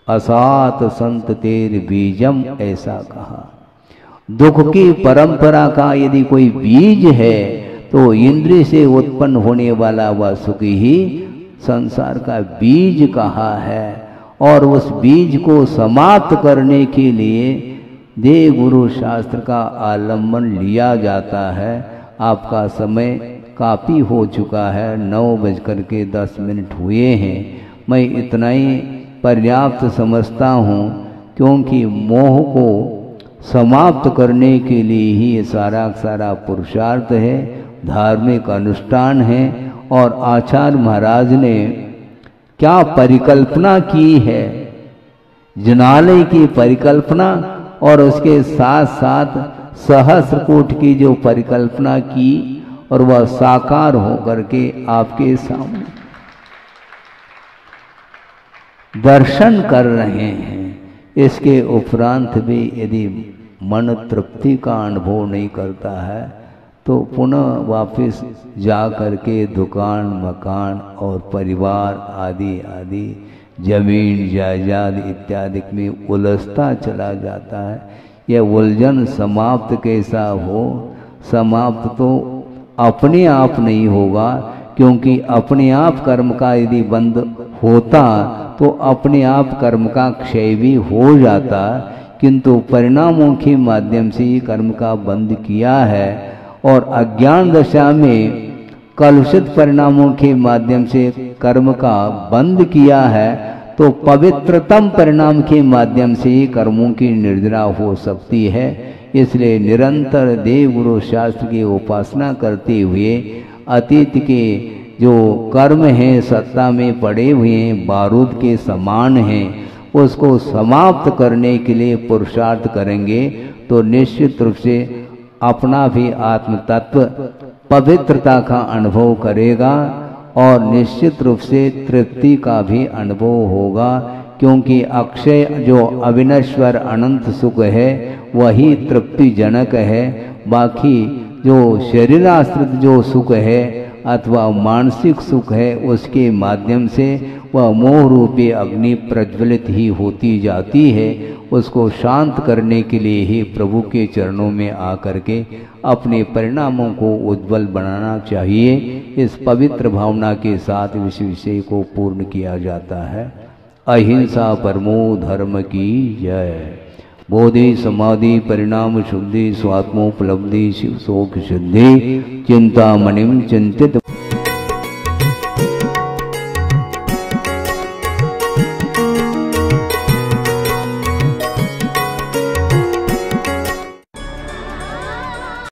S1: असात संत तेर बीजम, ऐसा कहा। दुख की परंपरा का यदि कोई बीज है तो इंद्रिय से उत्पन्न होने वाला वह सुख ही संसार का बीज कहा है। और उस बीज को समाप्त करने के लिए देव गुरु शास्त्र का आलम्बन लिया जाता है। आपका समय काफ़ी हो चुका है, 9:10 हुए हैं। मैं इतना ही पर्याप्त समझता हूँ, क्योंकि मोह को समाप्त करने के लिए ही ये सारा पुरुषार्थ है, धार्मिक अनुष्ठान है। और आचार्य महाराज ने क्या परिकल्पना की है, जिनालय की परिकल्पना, और उसके साथ साथ सहस्रकूट की जो परिकल्पना की, और वह साकार होकर के आपके सामने दर्शन कर रहे हैं। इसके उपरांत भी यदि मन तृप्ति का अनुभव नहीं करता है तो पुनः वापस जा करके दुकान, मकान और परिवार आदि आदि जमीन जायदाद इत्यादि में उलझता चला जाता है। यह उलझन समाप्त कैसा हो? समाप्त तो अपने आप नहीं होगा, क्योंकि अपने आप कर्म का यदि बंद होता तो अपने आप कर्म का क्षय भी हो जाता, किंतु परिणामों के माध्यम से ही कर्म का बंद किया है। और अज्ञान दशा में कलुषित परिणामों के माध्यम से कर्म का बंद किया है, तो पवित्रतम परिणाम के माध्यम से ही कर्मों की निर्जरा हो सकती है। इसलिए निरंतर देव गुरु शास्त्र की उपासना करते हुए अतीत के जो कर्म हैं, सत्ता में पड़े हुए हैं, बारूद के समान हैं, उसको समाप्त करने के लिए पुरुषार्थ करेंगे तो निश्चित रूप से अपना भी आत्म तत्व पवित्रता का अनुभव करेगा और निश्चित रूप से तृप्ति का भी अनुभव होगा। क्योंकि अक्षय जो अविनश्वर अनंत सुख है वही तृप्तिजनक है। बाकी जो शरीराश्रित जो सुख है अथवा मानसिक सुख है, उसके माध्यम से वह मोह रूपी अग्नि प्रज्वलित ही होती जाती है। उसको शांत करने के लिए ही प्रभु के चरणों में आकर के अपने परिणामों को उज्जवल बनाना चाहिए। इस पवित्र भावना के साथ इस विषय को पूर्ण किया जाता है। अहिंसा परमो धर्म की जय। बोधि समाधि परिणाम शुद्धि स्वात्मोपलब्धि शिव शोक शुद्धि चिंतामणिम चिंतित